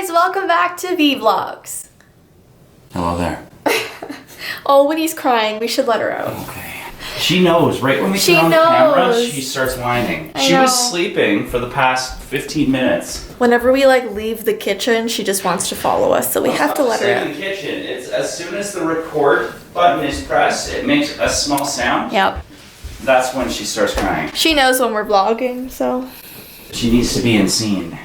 Welcome back to Vee Vlogs. Hello there. Oh, when he's crying, we should let her out. Okay. She knows, right when we turn on the camera, she starts whining. She was sleeping for the past 15 minutes. Whenever we leave the kitchen, she just wants to follow us, so we have to let her out. In the kitchen, it's as soon as the record button is pressed, it makes a small sound. Yep. That's when she starts crying. She knows when we're vlogging, so. She needs to be in scene.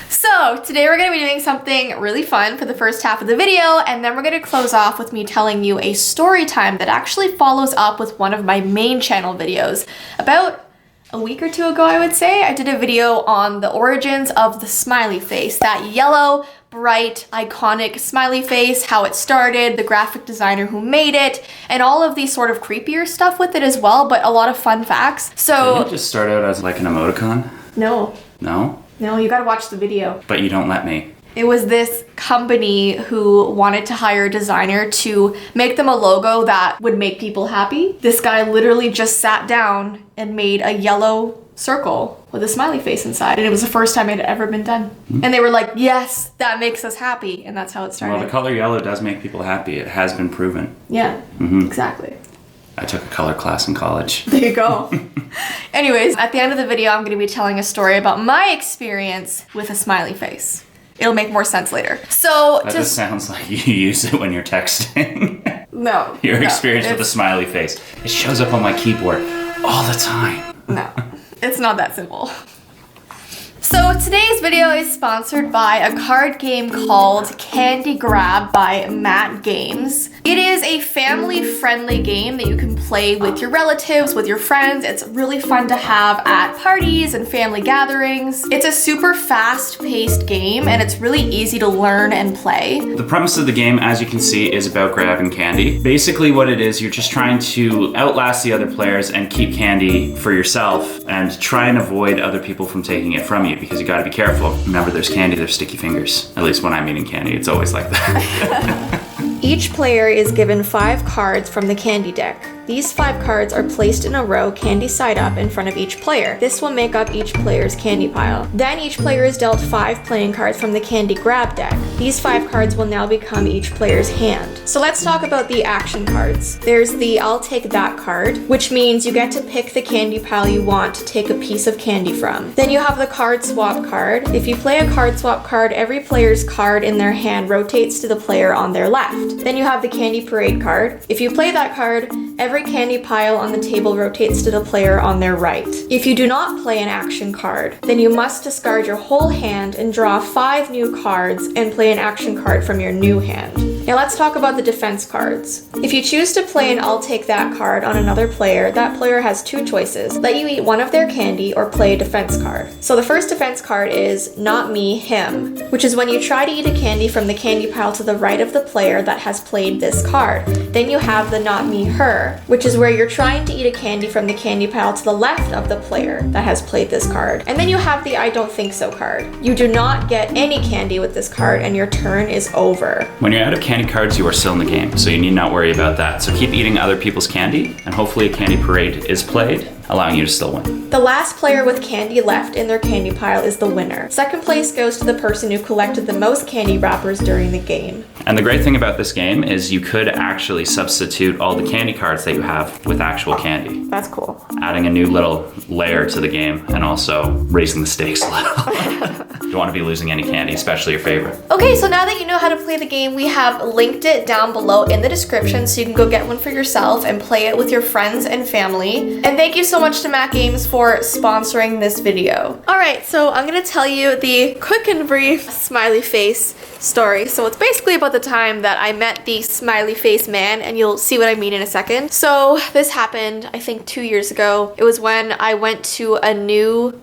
So today we're going to be doing something really fun for the first half of the video, and then we're going to close off with me telling you a story time that actually follows up with one of my main channel videos. About a week or two ago, I would say, I did a video on the origins of the smiley face, that yellow, bright, iconic smiley face, how it started, the graphic designer who made it, and all of these sort of creepier stuff with it as well, but a lot of fun facts. So didn't it just start out as like an emoticon? No. No? No, you gotta watch the video. But you don't let me. It was this company who wanted to hire a designer to make them a logo that would make people happy. This guy literally just sat down and made a yellow circle with a smiley face inside, and it was the first time it had ever been done. Mm-hmm. And they were like, yes, that makes us happy, and that's how it started. Well, the color yellow does make people happy. It has been proven. Yeah, exactly. I took a color class in college. There you go. Anyways, at the end of the video, I'm going to be telling a story about my experience with a smiley face. It'll make more sense later. So that just sounds like you use it when you're texting. No. Your experience with a smiley face. It shows up on my keyboard all the time. No, it's not that simple. So today's video is sponsored by a card game called Candy Grab by Matt Games. It is a family-friendly game that you can play with your relatives, with your friends. It's really fun to have at parties and family gatherings. It's a super fast-paced game, and it's really easy to learn and play. The premise of the game, as you can see, is about grabbing candy. Basically what it is, you're just trying to outlast the other players and keep candy for yourself and try and avoid other people from taking it from you, because you gotta be careful. Remember, there's candy, there's sticky fingers. At least when I'm eating candy, it's always like that. Each player is given 5 cards from the candy deck. These 5 cards are placed in a row, candy side up, in front of each player. This will make up each player's candy pile. Then each player is dealt 5 playing cards from the candy grab deck. These 5 cards will now become each player's hand. So let's talk about the action cards. There's the I'll take that card, which means you get to pick the candy pile you want to take a piece of candy from. Then you have the card swap card. If you play a card swap card, every player's card in their hand rotates to the player on their left. Then you have the candy parade card. If you play that card, every candy pile on the table rotates to the player on their right. If you do not play an action card, then you must discard your whole hand and draw 5 new cards and play an action card from your new hand. Now let's talk about the defense cards. If you choose to play an I'll take that card on another player, that player has 2 choices. Let you eat one of their candy or play a defense card. So the first defense card is not me, him, which is when you try to eat a candy from the candy pile to the right of the player that has played this card. Then you have the not me, her, which is where you're trying to eat a candy from the candy pile to the left of the player that has played this card. And then you have the I don't think so card. You do not get any candy with this card and your turn is over. When you're out of candy cards, you are still in the game, so you need not worry about that. So keep eating other people's candy, and hopefully a candy parade is played, allowing you to still win. The last player with candy left in their candy pile is the winner. Second place goes to the person who collected the most candy wrappers during the game. And the great thing about this game is you could actually substitute all the candy cards that you have with actual candy. That's cool. Adding a new little layer to the game and also raising the stakes a little. Don't want to be losing any candy, especially your favorite. Okay, so now that you know how to play the game, we have linked it down below in the description so you can go get one for yourself and play it with your friends and family. And thank you so much to Matt Games for sponsoring this video. Alright, so I'm gonna tell you the quick and brief smiley face story. So it's basically about the time that I met the Smiley Face Man, and you'll see what I mean in a second. So this happened, I think 2 years ago. It was when I went to a new...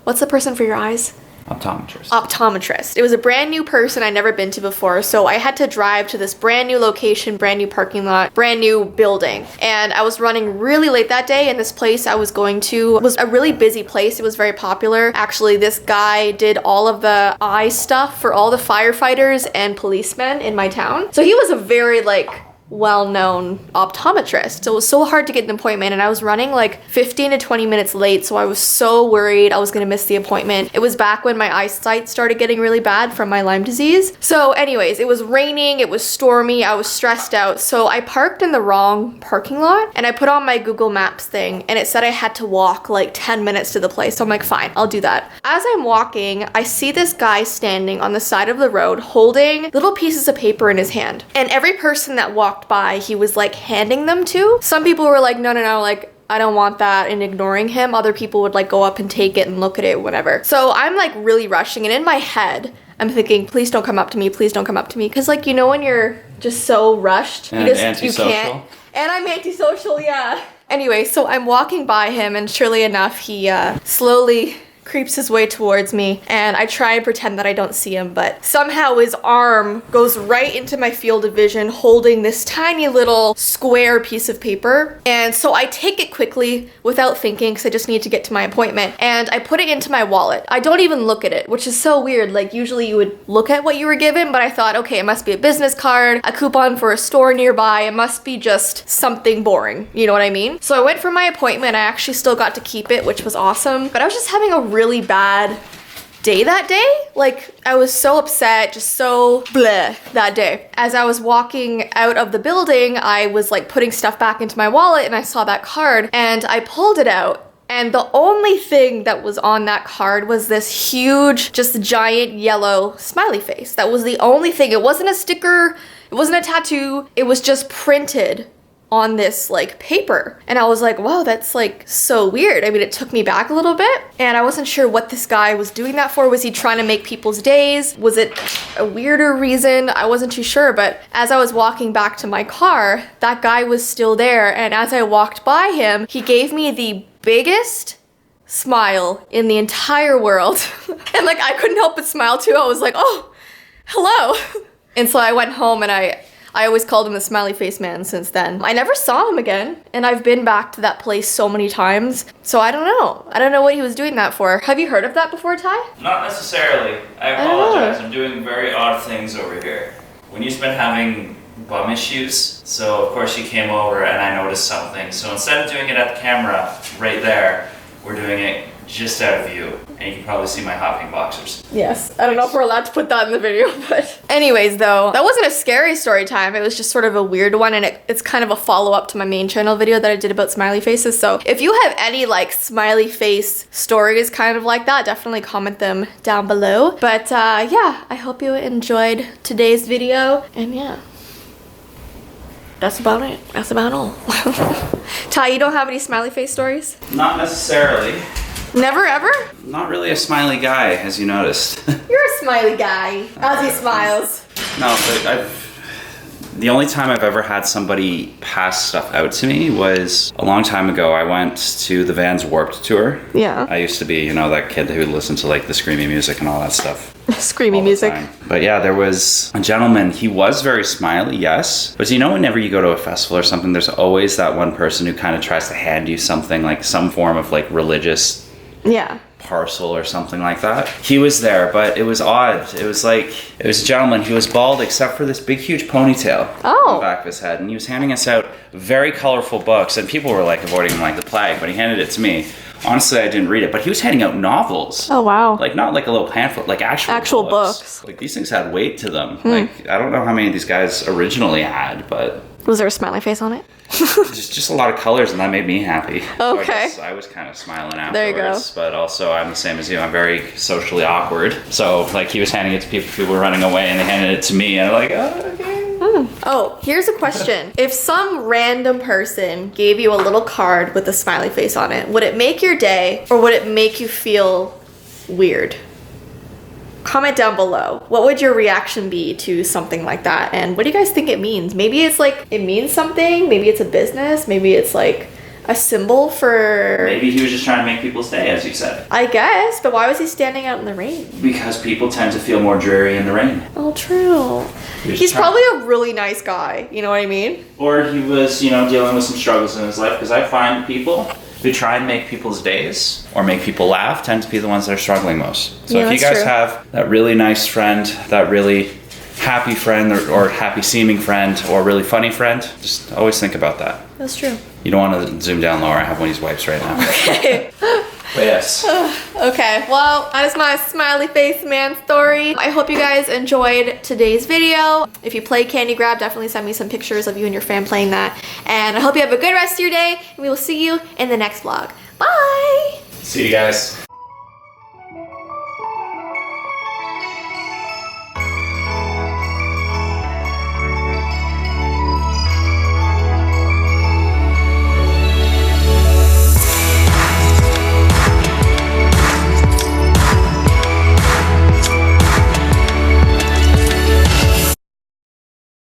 What's the person for your eyes? Optometrist. It was a brand new person I'd never been to before, so I had to drive to this brand new location, brand new parking lot, brand new building. And I was running really late that day, and this place I was going to was a really busy place. It was very popular. Actually, this guy did all of the eye stuff for all the firefighters and policemen in my town. So he was a very like well-known optometrist. So it was so hard to get an appointment, and I was running like 15 to 20 minutes late, so I was so worried I was gonna miss the appointment. It was back when my eyesight started getting really bad from my Lyme disease. So anyways, it was raining, it was stormy, I was stressed out, so I parked in the wrong parking lot, and I put on my Google Maps thing, and it said I had to walk like 10 minutes to the place. So I'm like, fine, I'll do that. As I'm walking, I see this guy standing on the side of the road holding little pieces of paper in his hand, and every person that walked by, he was like handing them to. Some people were like, no, like, I don't want that, and ignoring him. Other people would like go up and take it and look at it, whatever. So I'm like really rushing, and in my head, I'm thinking, please don't come up to me, please don't come up to me. Cause like, you know, when you're just so rushed, and antisocial. You can't. And I'm antisocial, yeah. Anyway, so I'm walking by him, and surely enough, he slowly creeps his way towards me, and I try and pretend that I don't see him, but somehow his arm goes right into my field of vision holding this tiny little square piece of paper. And so I take it quickly without thinking, because I just need to get to my appointment, and I put it into my wallet. I don't even look at it, which is so weird. Like usually you would look at what you were given, but I thought, okay, it must be a business card, a coupon for a store nearby, it must be just something boring, you know what I mean? So I went for my appointment. I actually still got to keep it, which was awesome, but I was just having a really bad day that day. Like I was so upset, just so bleh that day. As I was walking out of the building, I was like putting stuff back into my wallet, and I saw that card, and I pulled it out. And the only thing that was on that card was this huge, just giant yellow smiley face. That was the only thing. It wasn't a sticker, it wasn't a tattoo, it was just printed on this like paper. And I was like, wow, that's like so weird. I mean, it took me back a little bit, and I wasn't sure what this guy was doing that for. Was he trying to make people's days? Was it a weirder reason? I wasn't too sure, but as I was walking back to my car, that guy was still there, and as I walked by him, he gave me the biggest smile in the entire world. And like, I couldn't help but smile too. I was like, oh, hello. And so I went home, and I always called him the Smiley Face Man since then. I never saw him again, and I've been back to that place so many times, so I don't know. I don't know what he was doing that for. Have you heard of that before, Ty? Not necessarily. I apologize. I'm doing very odd things over here. When you've been having bum issues, so of course you came over and I noticed something. So instead of doing it at the camera right there, we're doing it just out of view, and you can probably see my hot pink boxers. Yes, I don't know if we're allowed to put that in the video, but anyways though, that wasn't a scary story time, it was just sort of a weird one, and it's kind of a follow-up to my main channel video that I did about smiley faces. So if you have any like smiley face stories kind of like that, definitely comment them down below. But yeah, I hope you enjoyed today's video, and yeah, that's about it. That's about all. Ty, you don't have any smiley face stories? Not necessarily. Never ever? Not really a smiley guy, as you noticed. You're a smiley guy, as he smiles. No, but the only time I've ever had somebody pass stuff out to me was a long time ago. I went to the Vans Warped tour. Yeah. I used to be, you know, that kid who would listen to like the screamy music and all that stuff. Screamy music. But yeah, there was a gentleman. He was very smiley, yes. But you know, whenever you go to a festival or something, there's always that one person who kind of tries to hand you something, like some form of like religious parcel or something like that. He was there, but it was odd. It was a gentleman. He was bald except for this big huge ponytail on the back of his head, and he was handing us out very colorful books, and people were like avoiding him like the plague, but he handed it to me. Honestly, I didn't read it, but he was handing out novels. Oh wow. Like not like a little pamphlet, like actual books. Like these things had weight to them. Like I don't know how many of these guys originally had, but was there a smiley face on it? just a lot of colors, and that made me happy. Okay. So I guess I was kind of smiling afterwards. There you go. But also, I'm the same as you. I'm very socially awkward. So like he was handing it to people were running away, and they handed it to me, and I'm like, oh, okay. Oh, here's a question. If some random person gave you a little card with a smiley face on it, would it make your day, or would it make you feel weird? Comment down below. What would your reaction be to something like that? And what do you guys think it means? Maybe it's like, it means something. Maybe it's a business. Maybe it's like a symbol for... Maybe he was just trying to make people's day, as you said. I guess, but why was he standing out in the rain? Because people tend to feel more dreary in the rain. Oh, true. He's probably a really nice guy, you know what I mean? Or he was, dealing with some struggles in his life, because I find people who try and make people's days or make people laugh tend to be the ones that are struggling most. So if you guys have that really nice friend, that really happy friend or happy seeming friend or really funny friend, just always think about that. That's true. You don't want to zoom down lower. I have one of these wipes right now. Okay. But yes. Okay, well, that is my Smiley Face Man story. I hope you guys enjoyed today's video. If you play Candy Grab, definitely send me some pictures of you and your fam playing that. And I hope you have a good rest of your day. And we will see you in the next vlog. Bye! See you guys.